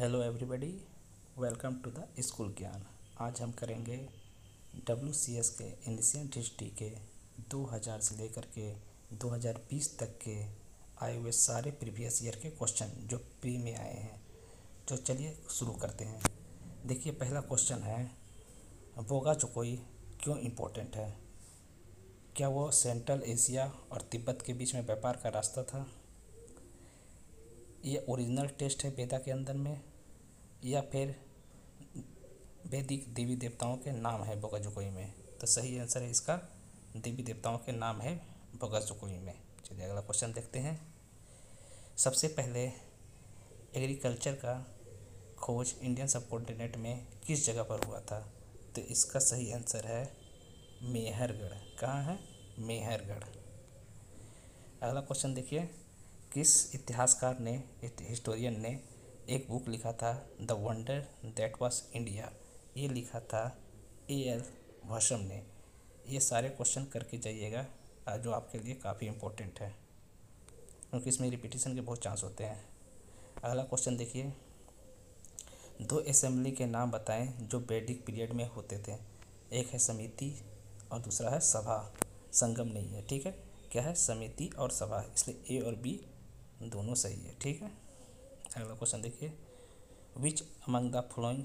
Hello everybody, welcome to the school Gyan. आज हम करेंगे WCS के एंशिएंट हिस्ट्री के 2000 से लेकर के 2020 तक के आए हुए सारे प्रीवियस ईयर के क्वेश्चन जो प्री में आए हैं। तो चलिए शुरू करते हैं। देखिए, पहला क्वेश्चन है, बोगाचोकोई क्यों इम्पोर्टेंट है? क्या वो सेंट्रल एशिया और तिब्बत के बीच में व्यापार का रास्ता था? ये ओरिजिनल टेस्ट है वेदा के अंदर में, या फिर वैदिक देवी देवताओं के नाम है बोगाचोकोई में? तो सही आंसर है इसका, देवी देवताओं के नाम है बोगाचोकोई में। चलिए अगला क्वेश्चन देखते हैं। सबसे पहले एग्रीकल्चर का खोज इंडियन सबकॉन्टिनेंट में किस जगह पर हुआ था? तो इसका सही आंसर है मेहरगढ़। कहाँ है? मेहरगढ़। अगला क्वेश्चन देखिए, किस इतिहासकार ने, हिस्टोरियन ने एक बुक लिखा था the wonder that was India? ये लिखा था A.L. भाषम ने। ये सारे क्वेश्चन करके जाइएगा, जो आपके लिए काफ़ी इम्पोर्टेंट है, क्योंकि इसमें रिपीटिशन के बहुत चांस होते हैं। अगला क्वेश्चन देखिए, दो असेंबली के नाम बताएं जो वैदिक पीरियड में होते थे। एक है समिति और दूसरा है सभा। संगम नहीं है, ठीक है। क्या है? समिति और सभा, इसलिए ए और बी दोनों सही है, ठीक है। अगला क्वेश्चन देखिए, which among the following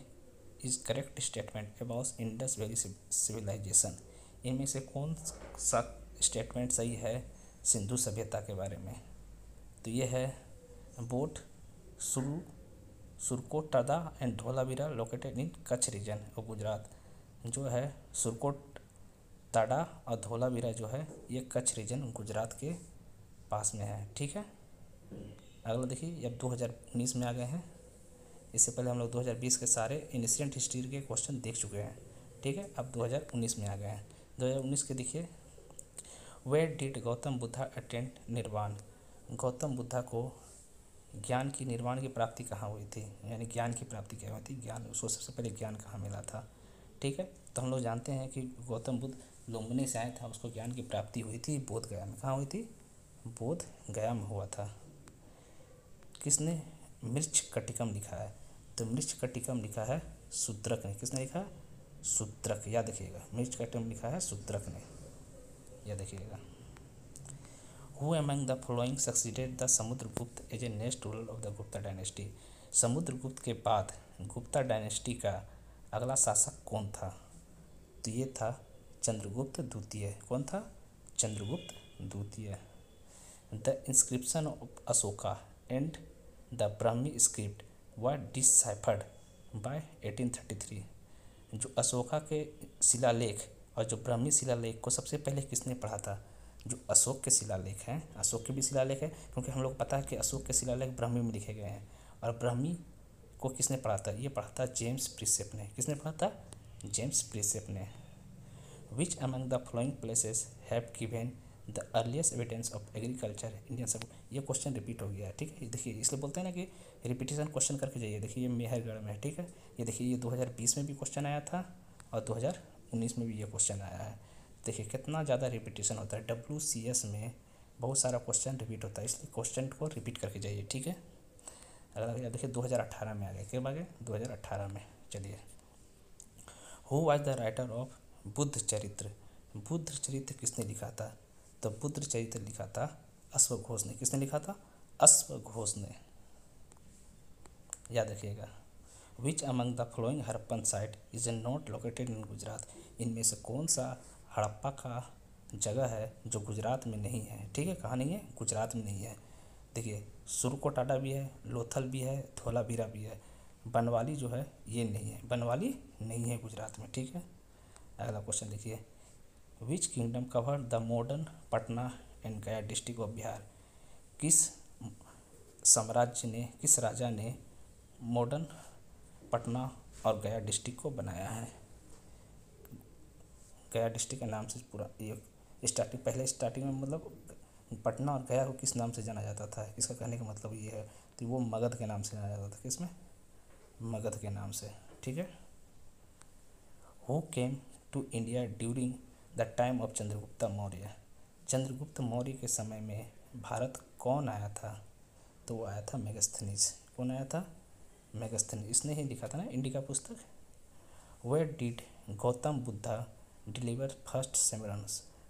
is correct statement about Indus valley civilization? इनमें से कौन सा स्टेटमेंट सही है सिंधु सभ्यता के बारे में? तो ये है, both Surkotada and Dholavira located in Kutch region of Gujarat. जो है सुरकोट ताड़ा और धोलावीरा जो है ये कच्छ रीजन गुजरात के पास में है, ठीक है। अगला देखिए, अब 2019 में आ गए हैं। इससे पहले हम लोग 2020 के सारे एंशिएंट हिस्ट्री के क्वेश्चन देख चुके हैं, ठीक है। अब 2019 में आ गए हैं। 2019 के देखिए, where did Gautam Buddha attend nirvana? Gautam Buddha को ज्ञान की, निर्वाण की प्राप्ति कहाँ हुई थी? यानी ज्ञान की प्राप्ति क्या हुई थी? ज्ञान, उसको सबसे पहले ज्ञान कहाँ मिला था? ठीक है। तो हम लोग जानते हैं कि गौतम बुद्ध लुम्बिनी से आया था, उसको ज्ञान की प्राप्ति हुई थी बोध गया में। कहाँ हुई थी? बोध गया में हुआ था। किसने मृच्छ कटिकम लिखा है? तो मृच्छ कटिकम लिखा है शूद्रक ने। किसने लिखा? शूद्रक। याद रखिएगा, मृच्छ कटिकम लिखा है शूद्रक ने, याद रखिएगा। Who among the following succeeded the Samudragupta as a next ruler of the Gupta dynasty? Samudragupta के बाद गुप्ता डायनेस्टी का अगला शासक कौन था? तो ये था चंद्रगुप्त द्वितीय। कौन था? चंद्रगुप्त द्वितीय। The inscription of Ashoka and the Brahmi script were deciphered by 1833। जो अशोका के शिलालेख और जो ब्राह्मी शिलालेख को सबसे पहले किसने पढ़ा था? जो अशोक के शिलालेख हैं, अशोक के भी शिलालेख है, क्योंकि हम लोग पता है कि अशोक के शिलालेख ब्राह्मी में लिखे गए हैं। और ब्राह्मी को किसने पढ़ा था? ये पढ़ा था जेम्स प्रिसेप ने। किसने पढ़ा था? जेम्स प्रिसेप ने। विच among the following places have given the earliest evidence of agriculture Indian सब? ये क्वेश्चन रिपीट हो गया है, ठीक है। देखिए, इसलिए बोलते हैं ना कि रिपीटिशन क्वेश्चन करके जाइए। देखिए, ये मेहरगढ़ में है, ठीक है। ये देखिए, ये 2020 में भी क्वेश्चन आया था और 2019 में भी ये क्वेश्चन आया है। देखिए कितना ज़्यादा रिपीटिशन होता है। WCS में बहुत सारा क्वेश्चन रिपीट होता है, इसलिए क्वेश्चन को रिपीट करके जाइए, ठीक है। अगर देखिए 2018 में आ गए, कब आ गए? 2018 में। चलिए, who was the writer of Buddha चरित्र? बुद्ध चरित्र किसने लिखा था? तो बुद्ध चरित्र लिखा था अश्वघोष ने। किसने लिखा था? अश्वघोष ने, याद रखिएगा। विच among the following Harappan site is not located in Gujarat? इनमें से कौन सा हड़प्पा का जगह है जो गुजरात में नहीं है? ठीक है, कहाँ नहीं है? गुजरात में नहीं है। देखिए, सुरकोटाडा भी है, लोथल भी है, धोलावीरा भी है। बनवाली जो है ये नहीं है, बनवाली नहीं है गुजरात में, ठीक है। अगला क्वेश्चन देखिए, which kingdom cover the modern Patna and गया डिस्ट्रिक्ट ऑफ बिहार? किस साम्राज्य ने, किस राजा ने मॉडर्न पटना और गया डिस्ट्रिक्ट को बनाया है? गया डिस्ट्रिक्ट के नाम से पूरा ये स्टार्टिंग, पहले स्टार्टिंग में मतलब पटना और गया को किस नाम से जाना जाता था? इसका कहने का मतलब ये है, तो वो मगध के नाम से जाना जाता था। किसमें? मगध के नाम से, ठीक है। Who came to India during the time of Chandragupta Maurya? Chandragupta Maurya के समय में भारत कौन आया था? तो वो आया था मेगास्थनीज। कौन आया था? मेगस्थनी, इसने ही लिखा था ना इंडिका पुस्तक। Where did Gautam Buddha deliver first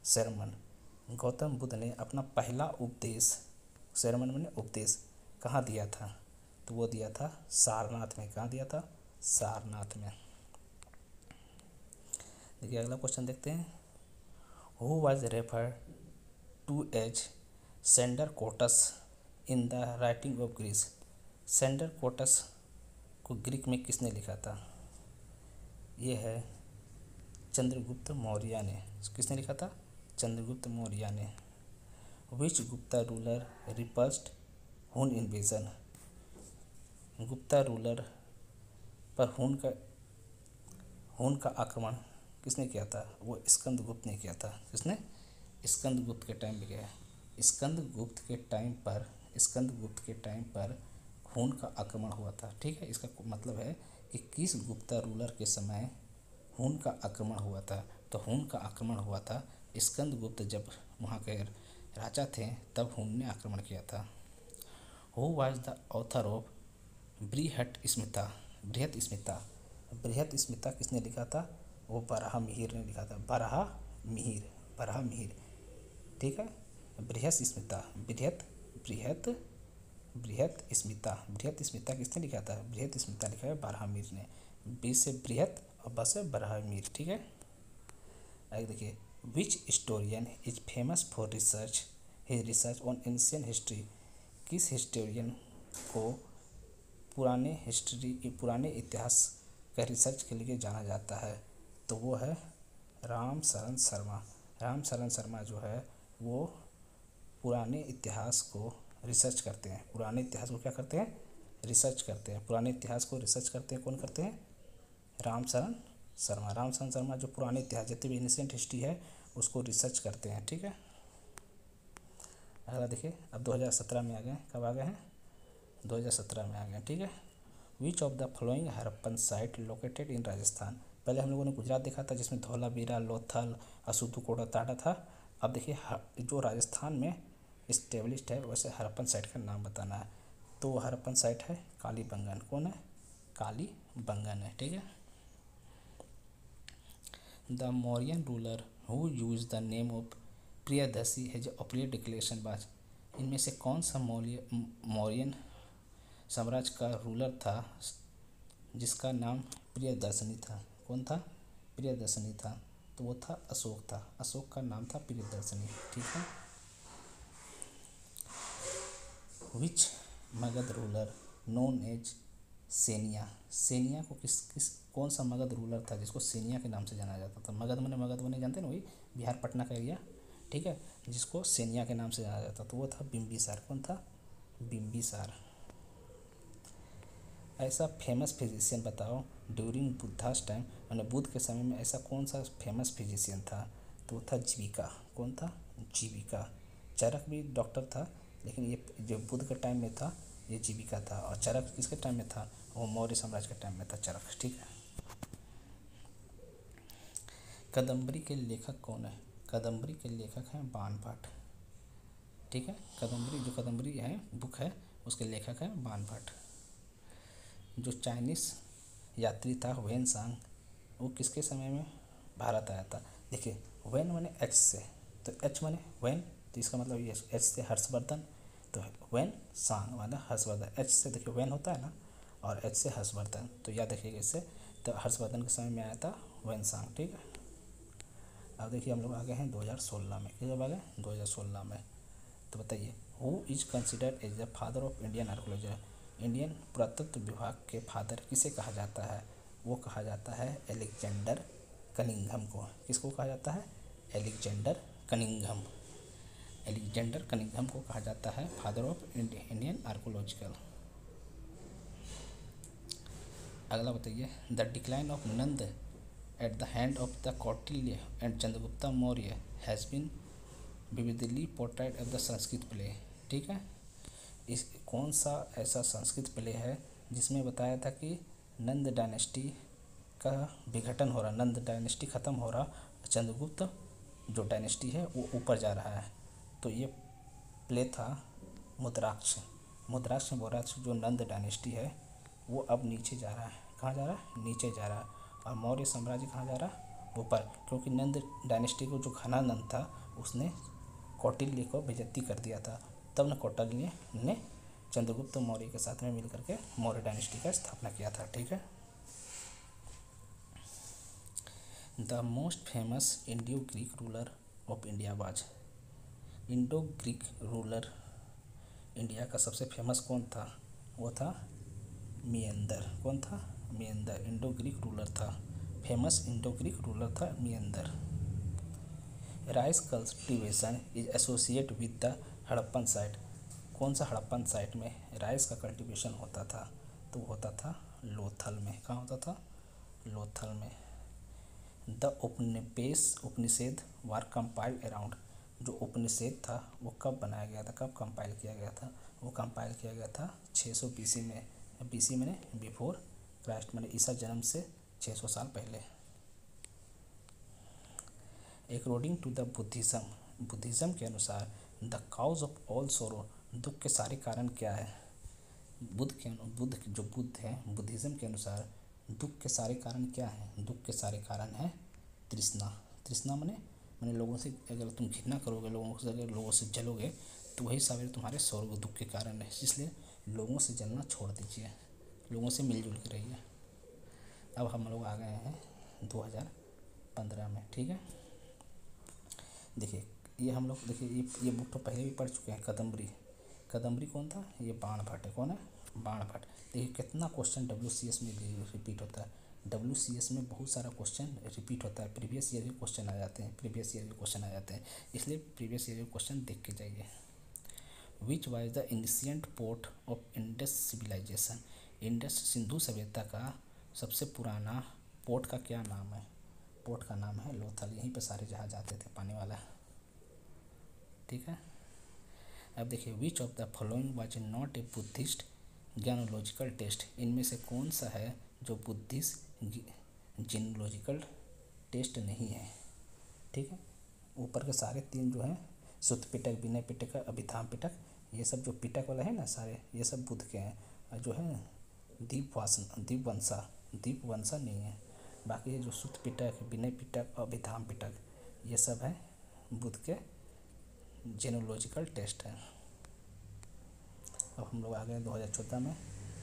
sermon? Gautam Buddha ने अपना पहला उपदेश, sermon मैंने उपदेश, कहाँ दिया था? तो वो दिया था सारनाथ में। कहाँ दिया था? सारनाथ में। देखिए अगला क्वेश्चन देखते हैं। Who was refer to as Sandrocottus in the writing of Greece? Sandrocottus को ग्रीक में किसने लिखा था? ये है चंद्रगुप्त मौर्य ने। किसने लिखा था? चंद्रगुप्त मौर्य ने। विच गुप्ता रूलर रिपल्स्ड हुन इन्वेजन? गुप्ता रूलर पर हुन का आक्रमण किसने किया था? वो स्कंदगुप्त ने किया था। किसने? स्कंदगुप्त के टाइम पे गया। स्कंदगुप्त के टाइम पर हुन का आक्रमण हुआ था। ठीक है, इसका मतलब है कि किस गुप्ता रूलर के समय हुन का आक्रमण हुआ था? तो हुन का आक्रमण हुआ था स्कंदगुप्त जब वहाँ के राजा थे, तब हुन ने आक्रमण किया था। Who was the author of Brihatsamhita? Brihatsamhita किसने लिखा था? वो बराहमिहिर ने लिखा था। बराहमिहिर। ठीक है, बृहत्संहिता किसने लिखा था? बृहत्संहिता लिखा है बराहमिहिर ने। बी से बृहत और ब से बराहमिहिर। ठीक है, आगे देखिए। Which historian is famous for research on ancient history? किस हिस्टोरियन को पुराने इतिहास का रिसर्च के लिए जाना जाता है? तो वो है रामशरण शर्मा। रामशरण शर्मा जो है वो पुराने इतिहास को रिसर्च करते हैं। पुराने इतिहास को क्या करते हैं? रिसर्च करते हैं। पुराने इतिहास को रिसर्च करते हैं। कौन करते हैं? रामशरण शर्मा जो पुराने इतिहास, जितनी भी एंशिएंट हिस्ट्री है उसको रिसर्च करते हैं। ठीक है, अगला देखिए। अब 2017 में आ गए। कब आ गए हैं? 2017 में आ गए। ठीक है। विच of the following Harappan site located in Rajasthan? पहले हम लोगों ने गुजरात देखा था जिसमें धौलावीरा, लोथल, असुतुकोटा, ताड़ा था। अब देखिए जो राजस्थान में इस्टेब्लिश्ड है वैसे हरप्पन साइट का नाम बताना है। तो हरप्पन साइट है कालीबंगन। कौन है? कालीबंगन है। ठीक है। The Mauryan ruler who use the name of Priyadarshi has appear declaration बाज? इनमें से कौन सा मौर्यन साम्राज्य का रूलर था जिसका नाम प्रियदर्शनी था? कौन था? प्रियदर्शनी था। तो वो था अशोक था। अशोक का नाम था प्रियदर्शनी। ठीक है। Which Magadh ruler known as Seniya? Seniya को कौन सा मगध रूलर था जिसको सेनिया के नाम से जाना जाता था? मगध बने जानते हैं ना, वही बिहार पटना का एरिया। ठीक है, जिसको सेनिया के नाम से जाना जाता तो वो था बिंबिसार। कौन था? बिंबिसार। ऐसा फेमस फिजिशियन बताओ ड्यूरिंग बुद्धास टाइम, मैंने बुद्ध के समय में ऐसा कौन सा फेमस फिजिशियन था? तो वो था जीविका। कौन था? जीविका। चरक भी डॉक्टर था, लेकिन ये जो बुद्ध के टाइम में था ये जीविका था। और चरक किसके टाइम में था? वो मौर्य साम्राज्य के टाइम में था चरक। ठीक है। कदम्बरी के लेखक कौन है? कदम्बरी के लेखक हैं बाणभट्ट। ठीक है, कदम्बरी है बुक है, उसके लेखक हैं बाणभट्ट। जो चाइनीस यात्री था वेन सांग, वो किसके समय में भारत आया था? देखिए वेन माने एच से, तो एच माने वेन, तो इसका मतलब ये एच से हर्षवर्धन, तो वेन सांग माना हर्षवर्धन। एच से देखिए वेन होता है ना, और एच से हर्षवर्धन, तो याद रखिएगा इससे। तो हर्षवर्धन के समय में आया था वेन सांग। ठीक है। अब देखिए हम लोग आ गए हैं 2016 में। कब आ गए? 2016 में। तो बताइए who is considered as the father of Indian archaeology? Indian पुरातत्व विभाग के फादर किसे कहा जाता है? वो कहा जाता है एलेक्जेंडर कनिंघम को। किसको कहा जाता है? एलेक्जेंडर कनिंघम को कहा जाता है फादर ऑफ इंडियन आर्कोलॉजिकल। अगला बताइए। The decline of Nanda at the hand of the Kautilya and Chandragupta Maurya has been vividly portrayed of the Sanskrit play. ठीक है, इस कौन सा ऐसा संस्कृत प्ले है जिसमें बताया था कि नंद डायनेस्टी का विघटन हो रहा, नंद डायनेस्टी ख़त्म हो रहा, चंद्रगुप्त जो डायनेस्टी है वो ऊपर जा रहा है। तो ये प्ले था मुद्राक्ष में बोल रहा था जो नंद डायनेस्टी है वो अब नीचे जा रहा है। कहाँ जा रहा है? नीचे जा रहा है। और मौर्य साम्राज्य कहाँ जा रहा है? ऊपर, क्योंकि नंद डायनेस्टी को जो घनानंद था उसने कौटिल्य को बेइज्जती कर दिया था। तब न कौटिल्य ने चंद्रगुप्त मौर्य के साथ में मिलकर के मौर्य डायनेस्टी का स्थापना किया था। ठीक है। The most famous Indo Greek ruler of India was. Indo Greek ruler India का सबसे फेमस कौन था? वो था मियंदर। कौन था? मियंदर इंडो ग्रीक रूलर था। फेमस इंडो ग्रीक रूलर था Menander. Rice cultivation is associate with the Harappan site. कौन सा हड़प्पन साइट में राइस का कल्टीवेशन होता था? तो होता था लोथल में। कहाँ होता था? लोथल में। The Upanishad were compiled around. जो उपनिषेद था वो कब बनाया गया था, कब कंपाइल किया गया था? वो कंपाइल किया गया था 600 बीसी में। बीसी में बिफोर क्राइस्ट, मैंने ईसा जन्म से 600 साल पहले। अकॉर्डिंग टू द बुद्धिज़्म के अनुसार द काउज ऑफ ऑल सोरो, दुख के सारे कारण क्या है? बुद्ध है, बुद्धिज़्म के अनुसार दुख के सारे कारण क्या हैं? दुख के सारे कारण है तृष्णा। तृष्णा मैंने लोगों से, अगर तुम घृणा करोगे लोगों से, अगर लोगों से जलोगे तो वही सारे तुम्हारे स्वर्ग दुख के कारण है। इसलिए लोगों से जलना छोड़ दीजिए, लोगों से मिलजुल के रहिए। अब हम लोग आ गए हैं 2015 में। ठीक है। देखिए ये हम लोग, देखिए ये बुक तो पहले भी पढ़ चुके हैं। कदम्बरी कौन था? ये बाण भट्ट है। कौन है? बाण भट्ट। देखिए कितना क्वेश्चन WCS में रिपीट होता है। WCS में बहुत सारा क्वेश्चन रिपीट होता है। प्रीवियस ईयर के क्वेश्चन आ जाते हैं, इसलिए प्रीवियस ईयर के क्वेश्चन देख के जाइए। Which was the ancient port of Indus civilization. Indus Sindhu सभ्यता का सबसे पुराना पोर्ट का क्या नाम है? पोर्ट का नाम है लोथल। यहीं पे सारे जहाज आते थे पानी वाला। ठीक है। अब देखिए which of the following was not a Buddhist genealogical text. इनमें से कौन सा है जो बुद्धिस्ट जीनोलॉजिकल टेस्ट नहीं है? ठीक है। ऊपर के सारे तीन जो हैं, सुत्त पिटक, विनय पिटक, अभिधाम पिटक, ये सब जो पिटक वाला है ना सारे, ये सब बुद्ध के हैं। और जो है दीपवंसा नहीं है। बाकी ये जो सुत्त पिटक, विनय पिटक, अभिधाम पिटक, ये सब है बुद्ध के जेनोलॉजिकल टेस्ट है। अब हम लोग आ गए 2014 में।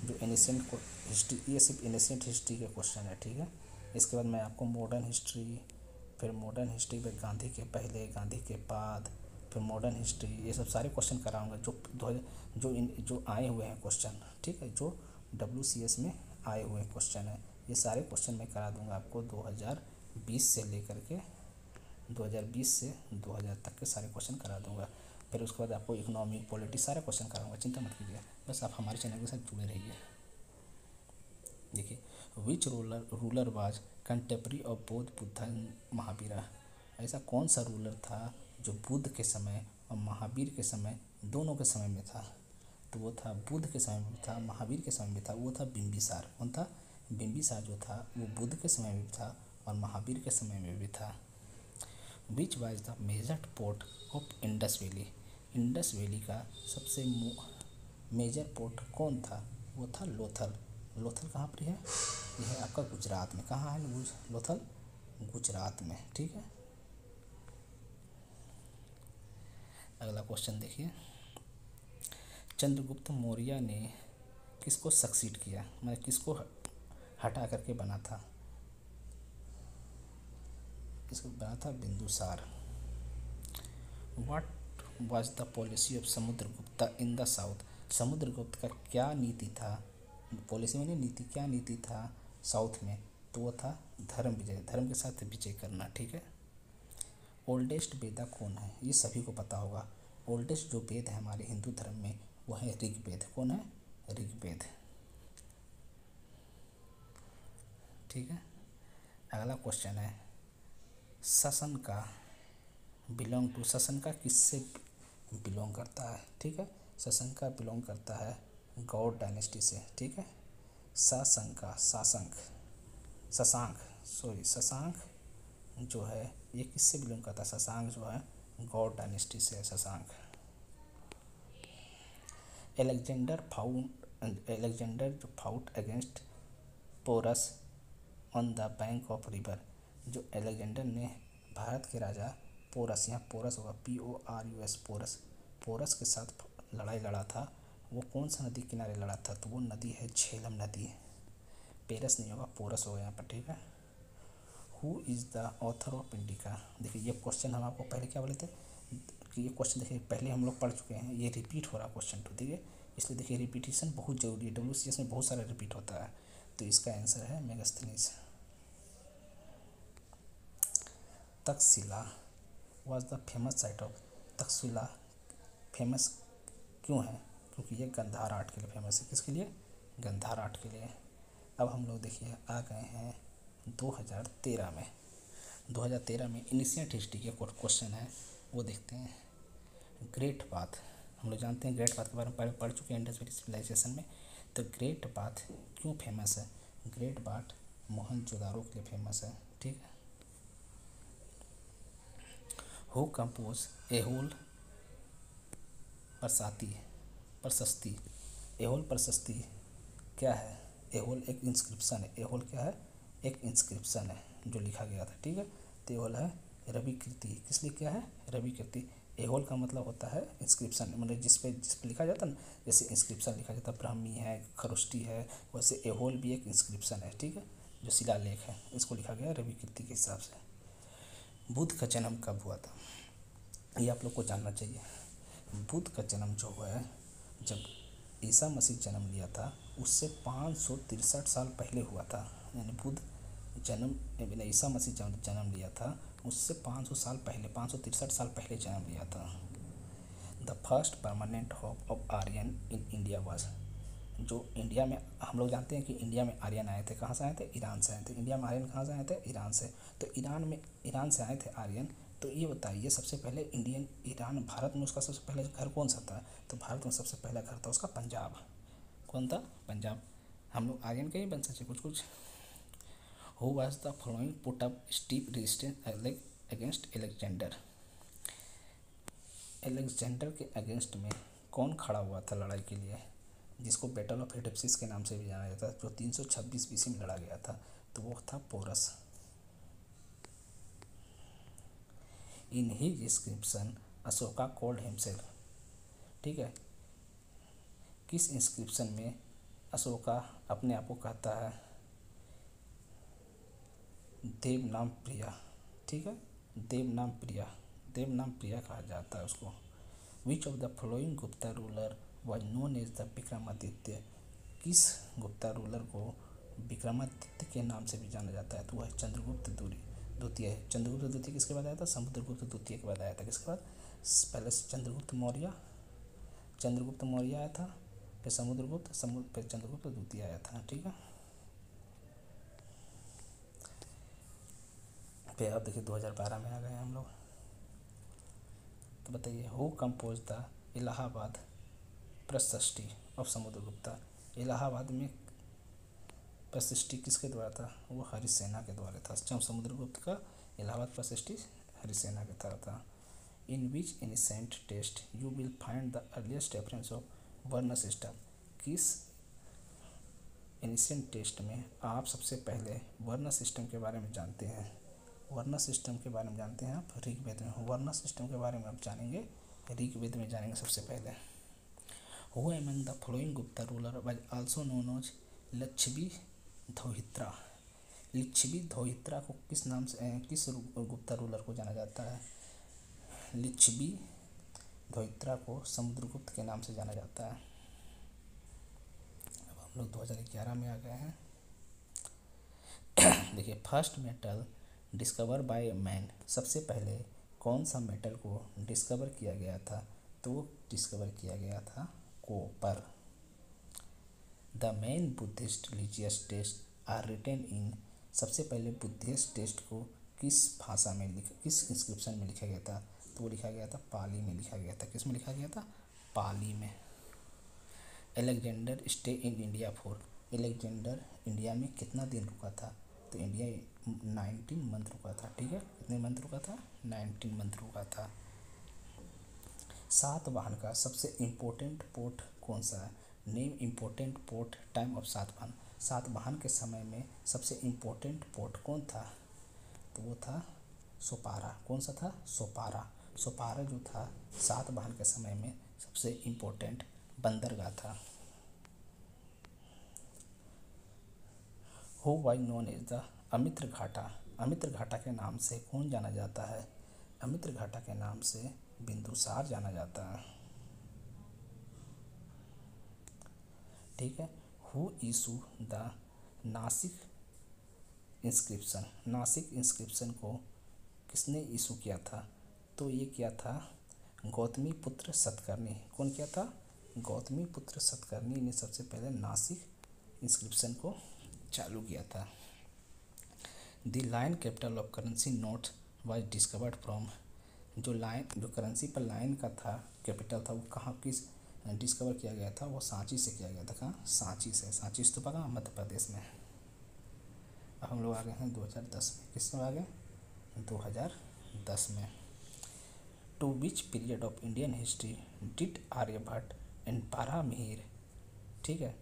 जो एनिसेंट हिस्ट्री, ये सिर्फ एनिसेंट हिस्ट्री के क्वेश्चन है। ठीक है। इसके बाद मैं आपको मॉडर्न हिस्ट्री, फिर मॉडर्न हिस्ट्री में गांधी के पहले, गांधी के बाद, फिर मॉडर्न हिस्ट्री, ये सब सारे क्वेश्चन कराऊंगा जो आए हुए हैं क्वेश्चन। ठीक है। जो WCS में आए हुए क्वेश्चन है, ये सारे क्वेश्चन मैं करा दूंगा आपको 2020 से लेकर के 2020 से 2000 तक के सारे क्वेश्चन करा दूंगा। फिर उसके बाद आपको इकोनॉमी, पॉलिटिक्स सारे क्वेश्चन कराऊंगा। चिंता मत कीजिए, बस आप हमारे चैनल के साथ जुड़े रहिए। देखिए which ruler was contemporary of बोध बुद्धा महावीरा। ऐसा कौन सा रूलर था जो बुद्ध के समय और महावीर के समय, दोनों के समय में था? तो वो था, बुद्ध के समय में था, महावीर के समय में था, वो था बिंबिसार। कौन था? बिंबिसार जो था वो बुद्ध के समय में भी था और महावीर के समय में भी था। Which was the major port of Indus valley. Indus valley का सबसे मेजर पोर्ट कौन था? वो था लोथल। लोथल कहाँ पर है? यह है आपका गुजरात में। कहाँ है लोथल? गुजरात में। ठीक है। अगला क्वेश्चन देखिए, चंद्रगुप्त मौर्य ने किसको सक्सीड किया, मतलब किसको हटा करके बना था? किसको बना था? Bindusara. What was the policy of Samudragupta in the south. समुद्रगुप्त का क्या नीति था? पॉलिसी में नहीं, नीति, क्या नीति था साउथ में? तो वो था धर्म विजय, धर्म के साथ विजय करना। ठीक है। ओल्डेस्ट वेदा कौन है? ये सभी को पता होगा। ओल्डेस्ट जो वेद है हमारे हिंदू धर्म में वो है ऋग्वेद। कौन है? ऋग्वेद। ठीक है। अगला क्वेश्चन है, शशंका शशंका किससे बिलोंग करता है? ठीक है। शशंका बिलोंग करता है गौड़ डायनेस्टी से। ठीक है। शशांक जो है ये किससे बिलोंग करता है? शशांक जो है गौड़ डायनेस्टी से है शशांक। अलेक्जेंडर फाउंड एलेक्जेंडर जो fought against Porus on the bank of river, जो एलेक्जेंडर ने भारत के राजा पोरस, यहाँ पोरस होगा PORUS, पोरस, पोरस के साथ लड़ाई लड़ा था, वो कौन सा नदी किनारे लड़ा था? तो वो नदी है झेलम नदी। पेरस नहीं होगा, पोरस होगा यहाँ पर, ठीक है। Who is the author of indica? देखिए ये क्वेश्चन हम आपको पहले क्या बोले थे कि ये क्वेश्चन देखिए पहले हम लोग पढ़ चुके हैं, ये रिपीट हो रहा क्वेश्चन तो, ठीक है, इसलिए देखिए रिपीटिशन बहुत जरूरी है, WCS में बहुत सारा रिपीट होता है। तो इसका आंसर है Megasthenes. Takshashila was the famous site of, Takshashila famous क्यों है? क्योंकि ये गंधार आर्ट के लिए फेमस है। किसके लिए? गंधार आर्ट के लिए। अब हम लोग देखिए आ गए हैं 2013 में। 2013 में इनिशिएट हिस्ट्री के क्वेश्चन है, वो देखते हैं। ग्रेट बाथ, हम लोग जानते हैं ग्रेट बाथ के बारे में पढ़ चुके हैं इंडस वैली सिविलाइजेशन में। तो ग्रेट बाथ क्यों फेमस है? ग्रेट बाथ मोहनजोदारो के लिए फेमस है, ठीक है। हु कंपोज एहोल प्रशस्ति, एहोल प्रशस्ति क्या है? एहोल एक इंस्क्रिप्शन है। एहोल क्या है? एक इंस्क्रिप्शन है जो लिखा गया था, ठीक है। तो एहोल है रवि कीर्ति। किस लिए क्या है? रवि कीर्ति। एहोल का मतलब होता है इंस्क्रिप्शन, मतलब जिस पे लिखा जाता है ना, जैसे इंस्क्रिप्शन लिखा जाता है, ब्राह्मी है, खरोष्टी है, वैसे एहोल भी एक इंस्क्रिप्शन है, ठीक है, जो शिलालेख है, इसको लिखा गया रवि कीर्ति के हिसाब से। बुद्ध का जन्म कब हुआ था? ये आप लोग को जानना चाहिए। बुद्ध का जन्म जो हुआ है, जब ईसा मसीह जन्म लिया था उससे 563 साल पहले हुआ था। यानी बुद्ध जन्म ईसा मसीह जन्म लिया था उससे 500 साल पहले, 563 साल पहले जन्म लिया था। The first permanent hub of Aryan in India was, जो इंडिया में हम लोग जानते हैं कि इंडिया में आर्यन आए थे, कहाँ से आए थे? ईरान से आए थे। इंडिया में आर्यन कहाँ से आए थे? ईरान से। तो ईरान से आए थे आर्यन। तो ये बताइए सबसे पहले भारत में उसका सबसे पहले घर कौन सा था? तो भारत में सबसे पहला घर था उसका पंजाब। कौन था? पंजाब। हम लोग आर्यन के ही बन सकते कुछ कुछ। Who was the following put up steep resistance against Alexander? Alexander के अगेंस्ट में कौन खड़ा हुआ था लड़ाई के लिए, जिसको बैटल ऑफ हिडेप्सिस के नाम से भी जाना जाता है, जो 326 BC में लड़ा गया था? तो वो था Porus. In his inscription Ashoka called himself, ठीक है। किस इंस्क्रिप्शन में अशोका अपने आप को कहता है देवनाम प्रिया, ठीक है, देवनाम प्रिया कहा जाता है उसको। Which of the following Gupta ruler was known as the Vikramaditya? किस गुप्ता रूलर को विक्रमादित्य के नाम से भी जाना जाता है? तो वह चंद्रगुप्त द्वितीय। चंद्रगुप्त द्वितीय किसके बाद आया था? समुद्रगुप्त द्वितीय के बाद आया था। किसके बाद? पहले चंद्रगुप्त मौर्य आया था, फिर फिर चंद्रगुप्त द्वितीय आया था, ठीक है। फिर अब देखिए 2012 में आ गए हम लोग। तो बताइए हु कंपोज द इलाहाबाद प्रशस्ति ऑफ समुद्रगुप्ता? इलाहाबाद में प्रशस्ति किसके द्वारा था? वो हरिसेना के द्वारा था। समुद्रगुप्त का इलाहाबाद प्रशस्ति हरिसेना के द्वारा था। In which ancient text you will find the earliest reference of varna system? किस एनिशियंट टेस्ट में आप सबसे पहले वर्ण सिस्टम के बारे में जानते हैं? वर्ण सिस्टम के बारे में जानते हैं आप ऋग्वेद में। वर्ण सिस्टम के बारे में आप जानेंगे ऋग्वेद में जानेंगे सबसे पहले। Who among the following Gupta ruler was also known as Lichchhavi Dauhitra? Lichchhavi Dauhitra को किस नाम से किस गुप्ता रूलर को जाना जाता है? लिच्छवी धौहित्रा को समुद्रगुप्त के नाम से जाना जाता है। अब हम लोग 2011 में आ गए हैं। देखिए first metal discover by man, सबसे पहले कौन सा मेटल को डिस्कवर किया गया था? तो डिस्कवर किया गया था copper. The main Buddhist religious text are written in, सबसे पहले बुद्धिस्ट टेक्स्ट को किस भाषा में किस इंस्क्रिप्शन में लिखा गया था? तो वो लिखा गया था पाली में लिखा गया था। किस में लिखा गया था? पाली में। Alexander stay in India for, Alexander India में कितना दिन रुका था? तो इंडिया 19 मंथ रुका था, ठीक है। कितने मंथ रुका था? 19 मंथ रुका था। सातवाहन का सबसे इम्पोर्टेंट पोर्ट कौन सा है? Name important port time of Satavahana. Satavahana के समय में सबसे इम्पोर्टेंट पोर्ट कौन था? तो वो था सोपारा। कौन सा था? सोपारा। सोपारा जो था सातवाहन के समय में सबसे इम्पोर्टेंट बंदरगाह था। Who was known as the Amitraghata. अमित्र घाटा के नाम से कौन जाना जाता है? अमित्र घाटा के नाम से बिंदुसार जाना जाता है। ठीक है। Who issue the Nashik inscription. Nashik inscription को किसने इशू किया था? तो ये किया था गौतमी पुत्र सतकर्णी। कौन किया था? गौतमी पुत्र सतकर्णी ने सबसे पहले नासिक इंस्क्रिप्शन को चालू किया था। The line capital of currency note was discovered from. जो करेंसी पर लाइन का था कैपिटल था वो कहाँ किस डिस्कवर किया गया था? वो सांची से किया गया था। कहाँ? सांची से। सांची स्तूपा कहाँ? मध्य प्रदेश में। अब हम लोग आ गए हैं 2010 में। किस में आ गए? 2010 में। To which period of Indian history did Aryabhatta and Varahamihira. ठीक है।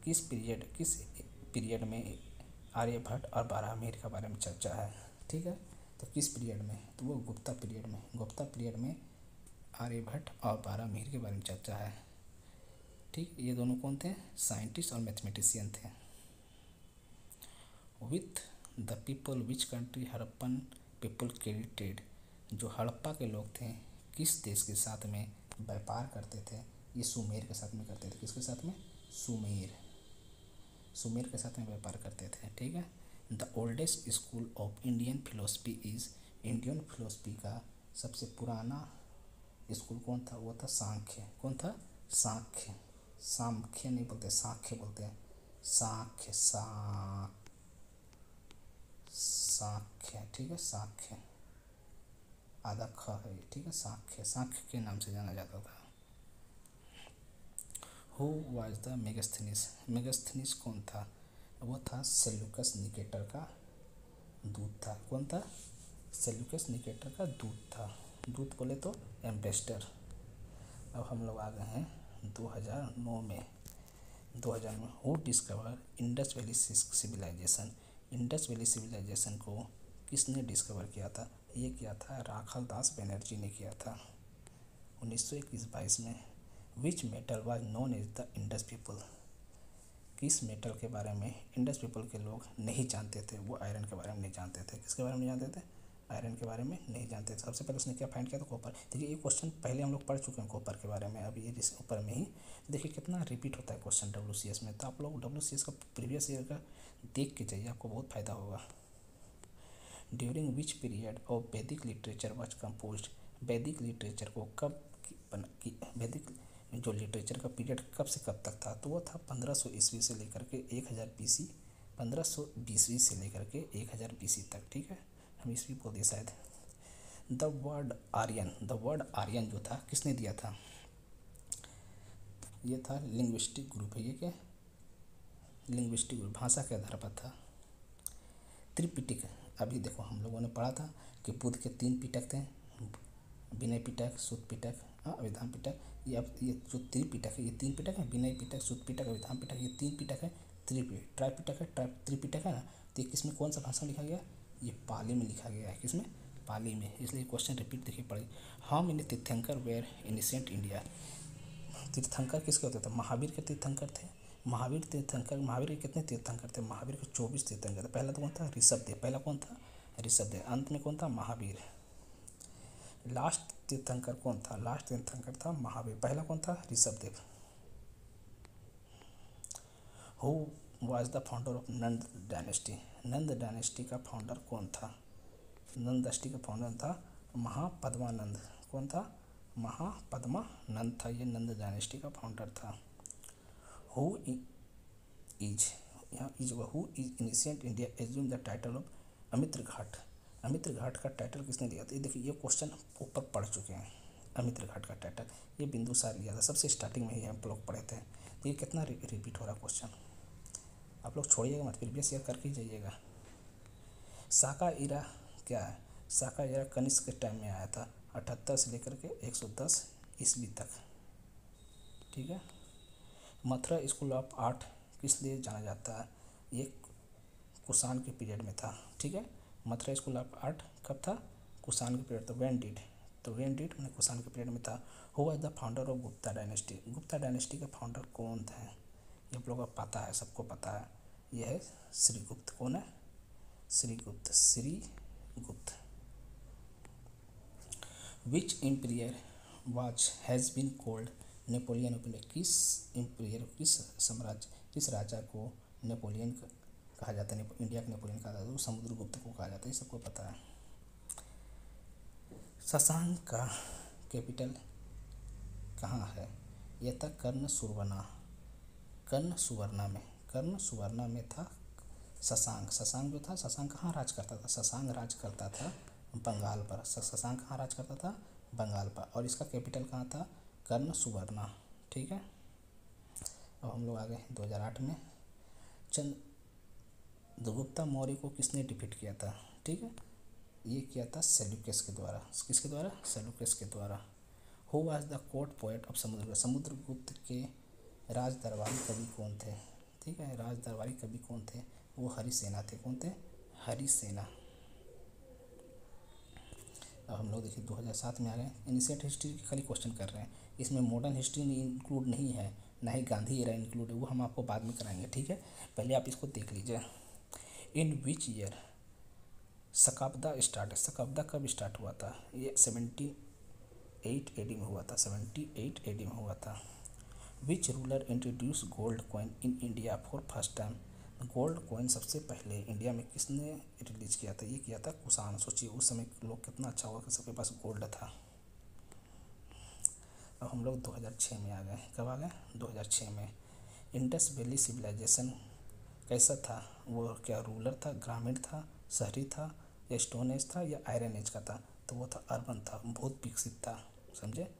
किस पीरियड में आर्यभट्ट और बारहमीर के बारे में चर्चा है? ठीक है। तो किस पीरियड में? तो वो गुप्ता पीरियड में। गुप्ता पीरियड में आर्यभट्ट और बारहमीर के बारे में चर्चा है। ठीक। ये दोनों कौन थे? साइंटिस्ट और मैथमेटिशियन थे। With the people which country Harappan people credited. जो हड़प्पा के लोग थे किस देश के साथ में व्यापार करते थे? ये सुमेर के साथ में करते थे। किसके साथ में? सुमेर के साथ में व्यापार करते थे। ठीक है। The oldest school of Indian philosophy is. Indian philosophy का सबसे पुराना स्कूल कौन था? वो था सांख्य। कौन था? सांख्य। सांख्य नहीं बोलते, सांख्य बोलते हैं। सांख्य सांख्य। ठीक है। सांख्य आधा ख है। ठीक है। सांख्य। सांख्य के नाम से जाना जाता था। Who was the Megasthenes. Megasthenes कौन था? वो था सेल्यूकस निकेटर का दूत था। कौन था? सेल्यूकस निकेटर का दूत था। दूत बोले तो एम्बेसडर। अब हम लोग आ गए हैं 2009 में। 2000 में who discover Indus valley civilization. Indus valley civilization को किसने डिस्कवर किया था? ये किया था राखाल दास बनर्जी ने किया था 1921-22 में। Which metal was known as the Indus people. किस मेटल के बारे में इंडस पीपल के लोग नहीं जानते थे? वो आयरन के बारे में नहीं जानते थे। किसके बारे में नहीं जानते थे? आयरन के बारे में नहीं जानते थे। सबसे पहले उसने क्या फाइंड किया था? कॉपर। देखिए ये क्वेश्चन पहले हम लोग पढ़ चुके हैं कॉपर के बारे में। अभी ये ऊपर में ही देखिए कितना रिपीट होता है क्वेश्चन WCS में। तो आप लोग WCS का प्रीवियस ईयर का देख के जाइए, आपको बहुत फ़ायदा होगा। ड्यूरिंग विच पीरियड ऑफ वैदिक लिटरेचर वॉज कम्पोज। वैदिक लिटरेचर को कब वैदिक जो लिटरेचर का पीरियड कब से कब तक था? तो वो था 1500 ईस्वी से लेकर के 1000 BC। 1520 से लेकर के 1000 BC तक। ठीक है। हम ईस्वी बोल दिए शायद। द वर्ड आर्यन जो था किसने दिया था? ये था लिंग्विस्टिक ग्रुप है। ये क्या? लिंग्विस्टिक ग्रुप भाषा के आधार पर था। त्रिपिटक। अभी देखो हम लोगों ने पढ़ा था कि बुद्ध के 3 पिटक थे, विनय पिटक, सुत्त पिटक, अभिधान पिटक। ये जो त्रिपिटक है, ये 3 पिटक है। विनय पिटक, सुत्त पिटक, अभिधान पिटक। ये 3 पिटक है। ट्राइपिटक है। त्रिपिटक है ना। तो ये किसमें कौन सा भाषा लिखा गया? ये पाली में लिखा गया है। किसमें? पाली में। इसलिए क्वेश्चन रिपीट देखिए पड़े। हाउ मेनी तीर्थंकर वेयर इनिशिएंट इंडिया। तीर्थंकर किसके होते थे? महावीर के तीर्थंकर थे। महावीर के कितने तीर्थंकर थे? महावीर के 24 तीर्थंकर थे। पहला तो कौन था? ऋषभदेव। पहला कौन था? ऋषभदेव। अंत में कौन था? महावीर। लास्ट तीर्थंकर कौन था? लास्ट तीर्थंकर था महावीर। पहला कौन था? Rishabhdev. Who was the founder of Nand dynasty. Nand dynasty का फाउंडर कौन था? नंद डायनेस्टी का फाउंडर था महापद्मानंद। कौन था? महापद्मानंद था। ये नंद डायनेस्टी का फाउंडर था। Who is in ancient India assume the title of Amitraghata. Amitraghata का टाइटल किसने दिया था? ये देखिए ये क्वेश्चन ऊपर पढ़ चुके हैं। अमित्र घाट का टाइटल ये बिंदुसार लिया था। सबसे स्टार्टिंग में ही हम लोग पढ़े थे। तो ये कितना रिपीट हो रहा क्वेश्चन। आप लोग छोड़िएगा मत, प्रीवियस ईयर करके ही जाइएगा। साका इरा क्या है? साका इरा कनिष्क के टाइम में आया था 78 से लेकर के 110 ईस्वी तक। ठीक है। मथुरा स्कूल ऑफ आर्ट किस लिए जाना जाता है? ये कुषाण के पीरियड में था, ठीक है। मथुरा स्कूल ऑफ आर्ट कब था? कुषाण के पीरियड। तो वेन डिड उन्हें कुषाण के पीरियड में था। Who was the founder of Gupta dynasty? Gupta dynasty के फाउंडर कौन थे? ये आप लोगों को पता है, सबको पता है, यह है श्रीगुप्त। कौन है? Shrigupta. Which empire was has been called Napoleon of India? किस एम्पियर, किस साम्राज्य, किस राजा को नेपोलियन कहा जाता है? इंडिया का नेपोलियन कहा जाता है, वो समुद्रगुप्त को कहा जाता है, ये सबको पता है। शशांक का कैपिटल कहाँ है? यह था कर्ण सुवर्णा में था शशांक। जो था, शशांक कहाँ राज करता था? शशांक राज करता था बंगाल पर। शशांक कहाँ राज करता था? बंगाल पर। और इसका कैपिटल कहाँ था? कर्ण सुवर्णा, ठीक है। अब हम लोग आ गए 2008 में। चंद्रगुप्ता मौर्य को किसने डिफीट किया था? ठीक है, ये किया था सेल्यूकस के द्वारा। किसके द्वारा? सेल्यूकस के द्वारा। Who was the court poet of Samudragupta? Samudragupta के राज दरबारी कवि कौन थे? ठीक है, राज दरबारी कवि कौन थे? वो हरिसेना थे। कौन थे? हरिसेना। अब हम लोग देखिए 2007 में आ गए। इनिशिएट हिस्ट्री के खाली क्वेश्चन कर रहे हैं, इसमें मॉडर्न हिस्ट्री इंक्लूड नहीं है, ना ही गांधी एरा इंक्लूड है, वो हम आपको बाद में कराएंगे, ठीक है। पहले आप इसको देख लीजिए। इन विच ईयर शकाब्दा स्टार्ट? शकाब्दा कब स्टार्ट हुआ था? ये 78 AD में हुआ था। 78 AD में हुआ था। Which ruler introduce gold coin in India for first time? Gold coin सबसे पहले इंडिया में किसने रिलीज किया था? ये किया था कुषाण। सोचिए उस समय लोग कितना अच्छा हुआ कि सबके पास गोल्ड था। अब हम लोग 2006 में आ गए। कब आ गए? 2006 में। इंडस वैली सिविलाइजेशन कैसा था? वो क्या रूलर था, ग्रामीण था, शहरी था, या स्टोन एज था, या आयरन एज का था? तो वो था अर्बन था, बहुत विकसित था, समझे।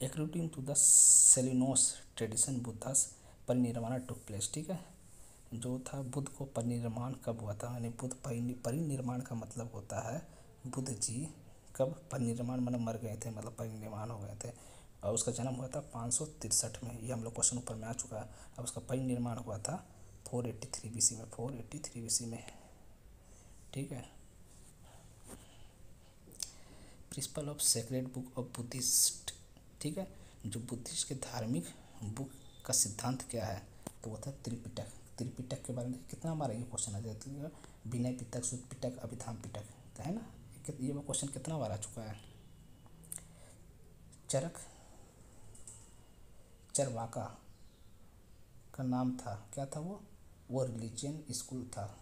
According to the Ceylonese tradition Buddha's parinirvana took place, ठीक है। जो था बुद्ध को परिनिर्वाण कब हुआ था? यानी बुद्ध परिनिर्वाण का मतलब होता है बुद्ध जी कब परिनिर्वाण मतलब मर गए थे, मतलब परिनिर्वाण हो गए थे। और उसका जन्म हुआ था 563 में। ये हम लोग क्वेश्चन ऊपर में आ चुका है। अब उसका परिनिर्वाण हुआ था 483 BC में। 483 BC में, ठीक है। Principle of sacred book of Buddhist, ठीक है। जो बुद्धिस्ट के धार्मिक बुक का सिद्धांत क्या है? तो वो था त्रिपिटक। त्रिपिटक के बारे में कितना बार ये क्वेश्चन आ जाता है? विनय पिटक, सुत पिटक, अभिधाम पिटक, तो है ना। ये वो क्वेश्चन कितना बार आ चुका है। चरवाका का नाम था, क्या था वो रिलीजियन स्कूल था।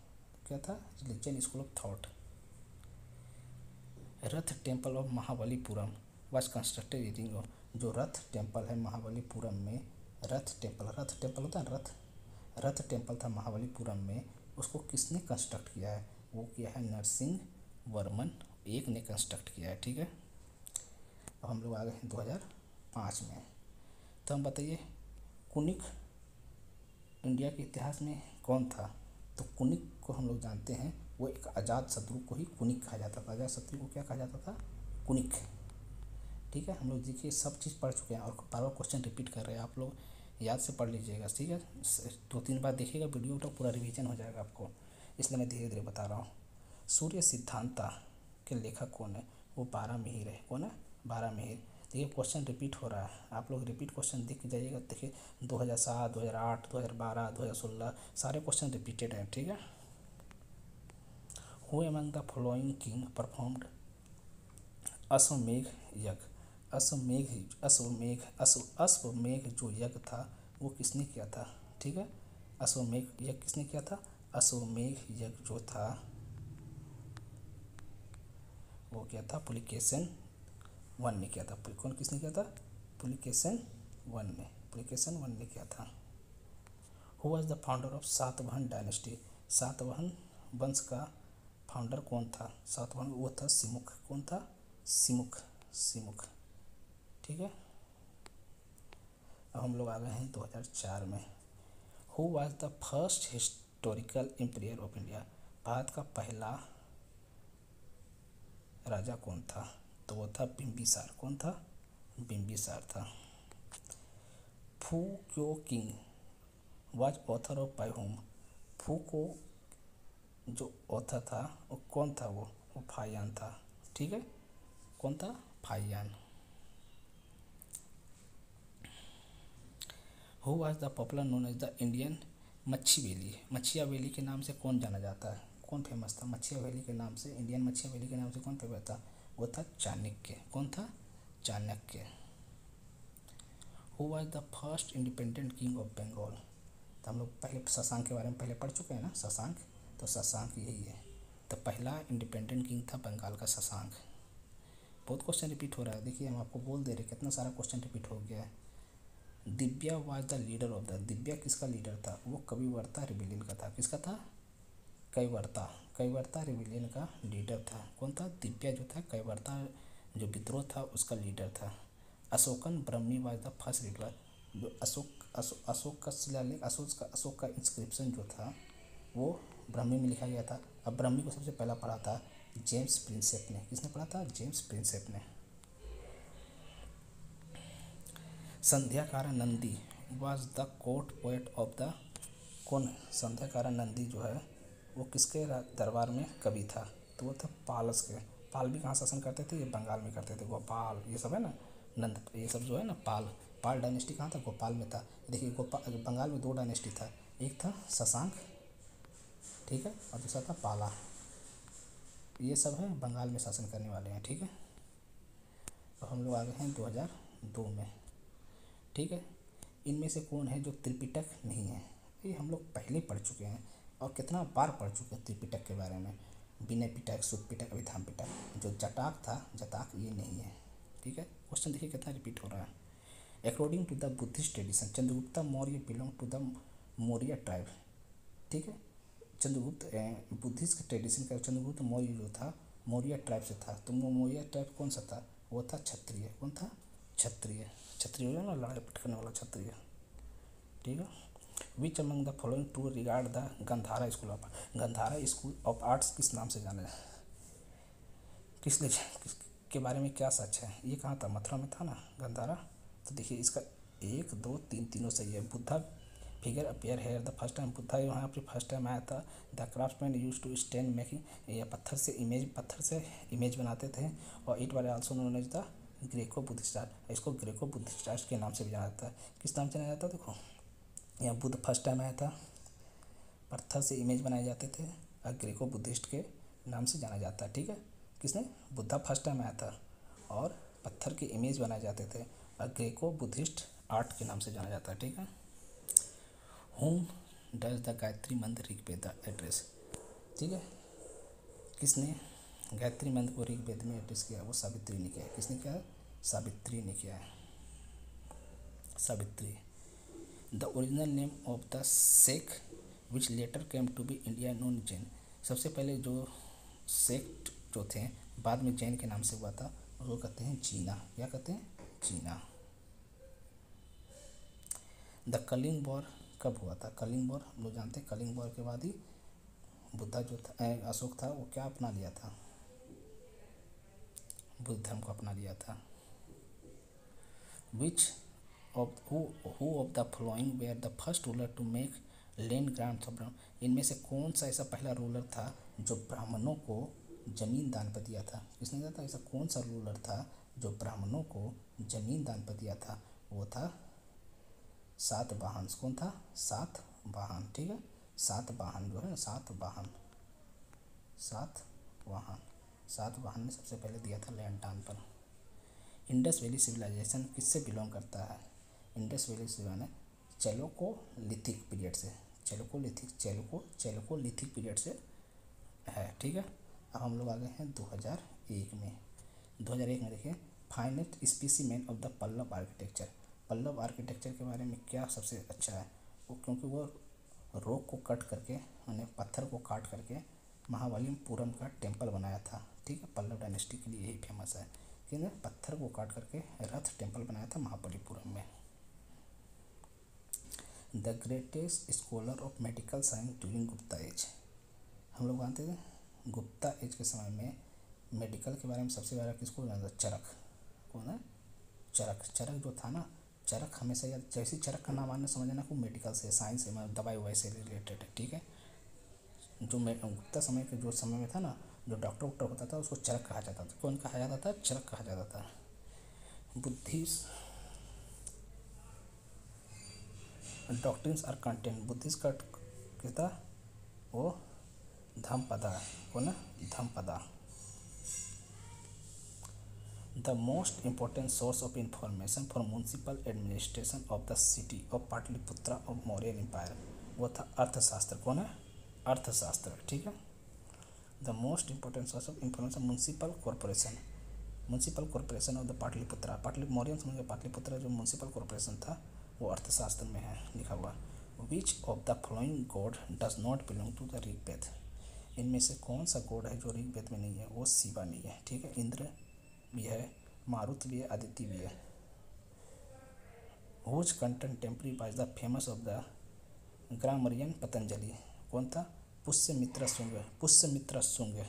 क्या था? Religion school of thought. Rath temple of Mahabalipuram was constructed using? जो रथ टेम्पल है महाबलीपुरम में, रथ टेम्पल होता है रथ टेम्पल था महाबलीपुरम में, उसको किसने कंस्ट्रक्ट किया है? वो किया है नरसिंह वर्मन एक ने कंस्ट्रक्ट किया है, ठीक है। अब हम लोग आ गए 2005 में। तो हम बताइए कुनिक इंडिया के इतिहास में कौन था? तो कुनिक को हम लोग जानते हैं, वो एक आज़ाद शत्रु को ही कुनिक कहा जाता था। आज़ाद शत्रु को क्या कहा जाता था? कुनिक, ठीक है। हम लोग देखिए सब चीज़ पढ़ चुके हैं और बार बार क्वेश्चन रिपीट कर रहे हैं, आप लोग याद से पढ़ लीजिएगा, ठीक है। 2-3 बार देखिएगा वीडियो तो पूरा रिवीजन हो जाएगा आपको, इसलिए मैं धीरे धीरे बता रहा हूँ। सूर्य सिद्धांता के लेखक कौन है? वो बारहमिहिर है। कौन है? बारहमिहिर। देखिए क्वेश्चन रिपीट हो रहा है, आप लोग रिपीट क्वेश्चन देख जाइएगा। देखिए 2007, 2008, 2012, 2016 सारे क्वेश्चन रिपीटेड हैं, ठीक है। Who among the following king performed Ashwamedh yagya? Ashwamedh जो यज्ञ था वो किसने किया था? ठीक है, अश्वमेघ यज्ञ किसने किया था? अश्वमेघ यज्ञ जो था वो क्या था? पुलिकेशिन वन ने किया था। कौन किसने किया था? पुलिकेशिन वन ने किया था। Who was the founder of Satavahana dynasty? Satavahana वंश का फाउंडर कौन था? सातवाहन वो था सिमुक। कौन था? सिमुक, ठीक है। अब हम लोग आ गए हैं 2004 में। Who was the first historical empire of India? Bharat का पहला राजा कौन था? तो वो था बिम्बिसार। कौन था? बिम्बिसार था। फू क्यो king was author of by home. फू को जो ऑथर था वो कौन था? वो फाहियान था। ठीक है, कौन था? Fahien. Who was the popular known as the Indian Machiavelli. Machiavelli के नाम से कौन जाना जाता है? कौन फेमस था मच्छिया वैली के नाम से? इंडियन मच्छिया वैली के नाम से कौन फेमस था? वो था चाणक्य। कौन था? Chanakya. Who was the first independent king of Bengal. तो हम लोग पहले शशांक के बारे में पहले पढ़ चुके हैं ना, शशांक। तो शशांक यही है। तो पहला इंडिपेंडेंट किंग था बंगाल का शशांक। बहुत क्वेश्चन रिपीट हो रहा है, देखिए हम आपको बोल दे रहे कितना सारा क्वेश्चन रिपीट हो गया है। Divya was the leader of the. Divya किसका लीडर था? वो कविवर्ता रिबिलियन का था। किसका था? कैवर्ता। कैवर्ता रिबिलियन का लीडर था। कौन था? दिव्या जो था कैवर्ता जो विद्रोह था उसका लीडर था। अशोकन ब्रह्मी वाज द फर्स्ट रिडलर। जो अशोक का शिलालेख, अशोक का इंस्क्रिप्शन जो था वो ब्रह्मी में लिखा गया था। अब ब्रह्मी को सबसे पहला पढ़ा था जेम्स प्रिंसेप ने। किसने पढ़ा था? जेम्स प्रिंसेप ने। Sandhyakara Nandi was the court poet of the. कौन? संध्याकारा नंदी जो है वो किसके दरबार में कवि था? तो वो था पालस के। पाल भी कहाँ शासन करते थे? ये बंगाल में करते थे। गोपाल ये सब है ना, नंद ये सब जो है ना, पाल डायनेस्टी कहाँ था? गोपाल में था। देखिए गोपाल बंगाल में दो डायनेस्टी था, एक था शशांक, ठीक है, और दूसरा था पाला। ये सब है बंगाल में शासन करने वाले हैं। ठीक है, तो हम लोग आ गए हैं 2002 में। ठीक है, इनमें से कौन है जो त्रिपिटक नहीं है? ये हम लोग पहले पढ़ चुके हैं और कितना बार पढ़ चुके हैं त्रिपिटक के बारे में। विनय पिटक, सुत पिटक, अभिधाम पिटक। जो जटाक था, जटाक ये नहीं है। ठीक है, क्वेश्चन देखिए कितना रिपीट हो रहा है। According to the Buddhist tradition Chandragupta Maurya belong to the Maurya tribe. ठीक है, चंद्रगुप्त बुद्धिस्ट के ट्रेडिशन का चंद्रगुप्त मौर्य जो था मौर्य ट्राइब से था। तो मौर्य ट्राइब कौन सा था? वो था क्षत्रिय। कौन था? क्षत्रिय। क्षत्रिय हो ना, लड़ाई पटकने वाला क्षत्रिय। ठीक है, which among the following to regard the Gandhara school of. Gandhara school of arts किस नाम से जाना है? किसने के बारे में क्या सच है? ये कहाँ था? मथुरा में था ना गंधारा। तो देखिए इसका 1 2 3 तीनों सही है। Buddha figure appear here the first time. Buddha यहाँ पे फर्स्ट टाइम आया था। The craftsman use to stand making. ये पत्थर से इमेज बनाते थे। और it was also known as the Greco Buddhist art. इसको ग्रेको बुद्धिस्ट आर्ट के नाम से भी जाना जाता है। किस नाम से जाना जाता है? देखो यहाँ बुद्ध फर्स्ट टाइम आया था, पत्थर से इमेज बनाए जाते थे और ग्रेको बुद्धिस्ट के नाम से जाना जाता है। ठीक है, किसने? बुद्धा फर्स्ट टाइम आया था और पत्थर के इमेज बनाए जाते थे और ग्रेको बुद्धिस्ट आर्ट के नाम से जाना जाता है। ठीक है, होम डज द गायत्री मंत्र ऋग्वेद एड्रेस। ठीक है, किसने गायत्री मंत्र को ऋग्वेद में एड्रेस किया? वो सावित्री ने किया है। किसने किया है? सावित्री ने किया है। Savitri. The original name of the sect which later came to be India known Jain. सबसे पहले जो सेक्ट जो थे बाद में जैन के नाम से हुआ था उसको कहते हैं जीना। क्या कहते हैं? जीना। द कलिंग वॉर कब हुआ था? कलिंग वॉर हम लोग जानते हैं। कलिंग वॉर के बाद ही बुद्धा जो था अशोक था वो क्या अपना लिया था? बुद्ध धर्म को अपना लिया था। Which of who of the following were the first ruler to make land grants of Brahman. इनमें से कौन सा ऐसा पहला रूलर था जो ब्राह्मणों को जमीन दान पर दिया था? किसने दिया था? ऐसा कौन सा रूलर था जो ब्राह्मणों को जमीन दान पर दिया था? वो था सातवाहन। कौन था? सातवाहन। ठीक है, सातवाहन जो है, सातवाहन ने सबसे पहले दिया था लैंड दान पर। इंडस वैली सिविलाइजेशन किससे बिलोंग करता है? इंडस वैली सिविलाइजेशन चैलोकोलिथिक पीरियड से। चैलोकोलिथिक पीरियड से है। ठीक है, अब हम लोग आ गए हैं 2001 में। 2001 में देखिए finest specimen of the Pallava architecture. Pallava architecture के बारे में क्या सबसे अच्छा है? वो क्योंकि वो रॉक को कट करके उन्हें पत्थर को काट करके महाबलीपुरम का टेम्पल बनाया था। ठीक है, पल्लव डायनेस्टी के लिए यही फेमस है कि ने पत्थर को काट करके रथ टेम्पल बनाया था महाबलीपुरम में। The greatest scholar of medical science during Gupta age. हम लोग जानते थे गुप्ता एज के समय में मेडिकल के बारे में सबसे ज़्यादा किसको जानता? चरक। कौन है? चरक जो था ना चरक हमेशा याद, जैसे चरक का नाम आने समझना को मेडिकल से, साइंस से, दवाई ववाई से रिलेटेड है, ठीक है। जो गुप्ता समय के जो समय में था ना, जो डॉक्टर वॉक्टर होता था उसको चरक कहा जाता था। कौन कहा जाता था? चरक कहा जाता था। Buddhist doctrines are content, Buddhist का क्या था वो? धम्मपदा। कौन है? Dhammapada. The most important source of information for municipal administration of the city of Pataliputra of Maurya empire, वो था अर्थशास्त्र। कौन है? अर्थशास्त्र, ठीक है। The most important source of information municipal corporation, municipal corporation of the Pataliputra, Maurya समय का पाटलिपुत्रा जो म्यूनसिपल कॉर्पोरेशन था वो अर्थशास्त्र में है लिखा हुआ। Which of the following god does not belong to the Rigveda, इनमें से कौन सा गॉड है जो ऋग्वेद में नहीं है? वो शिवा नहीं है, ठीक है। इंद्र भी है, मारुत भी है, आदित्य भी है। Whose contemporary was the famous of the grammarian Patanjali, कौन था? पुष्यमित्र शुंग, पुष्यमित्र शुंग।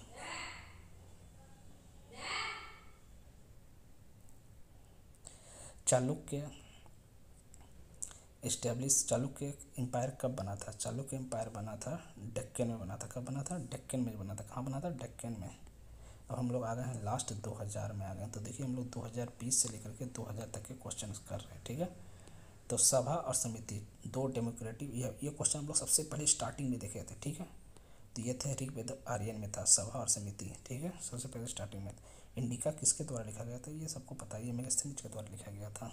चालुक्य एस्टेब्लिश, चालुक्य एम्पायर कब बना था? चालुक्य एम्पायर बना था डेक्कन में बना था। कब बना था? डेक्कन में बना था। कहाँ बना था? डेक्कन में। अब हम लोग आ गए हैं लास्ट 2000 में आ गए हैं, तो देखिए हम लोग 2020 से लेकर के 2000 तक के क्वेश्चन कर रहे हैं, ठीक है। तो सभा और समिति दो डेमोक्रेटिक, ये क्वेश्चन हम लोग सबसे पहले स्टार्टिंग में देखे थे, ठीक है। तो ये थे ऋग्वेद आर्यन में था सभा और समिति, ठीक है, सबसे पहले स्टार्टिंग में। इंडिका किसके द्वारा लिखा गया था? ये सबको पता है, ये मेगास्थनीज के द्वारा लिखा गया था।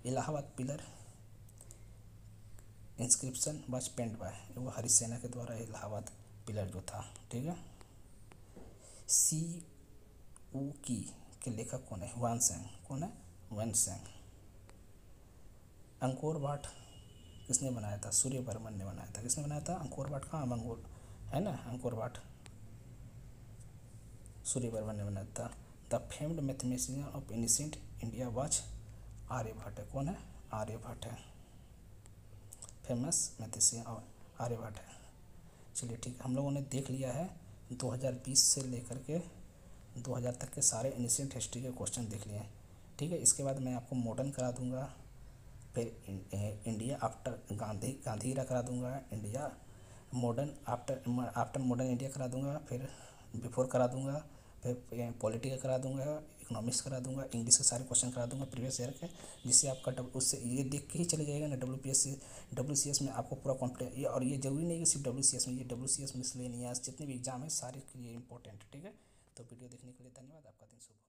Allahabad pillar inscription was penned by, वो हरिसेना के द्वारा इलाहाबाद पिलर जो था, ठीक है। सी ऊ की के लेखक कौन है? ह्वानसेंग। कौन है? ह्वानसेंग। अंकोर वाट किसने बनाया था? सूर्यवर्मन ने बनाया था। किसने बनाया था? Angkor Wat. कहाँ? मंगोल है ना, अंकोर वाट सूर्यवर्मन ने बनाया था। The famed mathematician of ancient India was Aryabhatta. कौन है? आर्यभट्ट है, फेमस मैथमेटिशियन और आर्यभट्ट है। चलिए ठीक है, हम लोगों ने देख लिया है 2020 से लेकर के 2000 तक के सारे एंशिएंट हिस्ट्री के क्वेश्चन देख लिए हैं, ठीक है। इसके बाद मैं आपको मॉडर्न करा दूंगा, फिर इंडिया आफ्टर गांधी इरा करा दूंगा, India modern after modern India करा दूंगा, फिर बिफोर करा दूंगा, फिर पॉलिटिकल करा दूंगा, इकोनॉमिक्स करा दूंगा, इंग्लिश के सारे क्वेश्चन करा दूंगा प्रीवियस ईयर के, जिससे आपका उससे ये देख के ही चले जाएगा ना WCS में आपको पूरा कॉन्फिडेंस। और ये जरूरी नहीं कि सिर्फ WCS में, ये WCS मिसलेनियस जितने भी एग्जाम है सारे के लिए इंपॉर्टेंट, ठीक है। तो वीडियो देखने के लिए धन्यवाद, आपका दिन शुभ।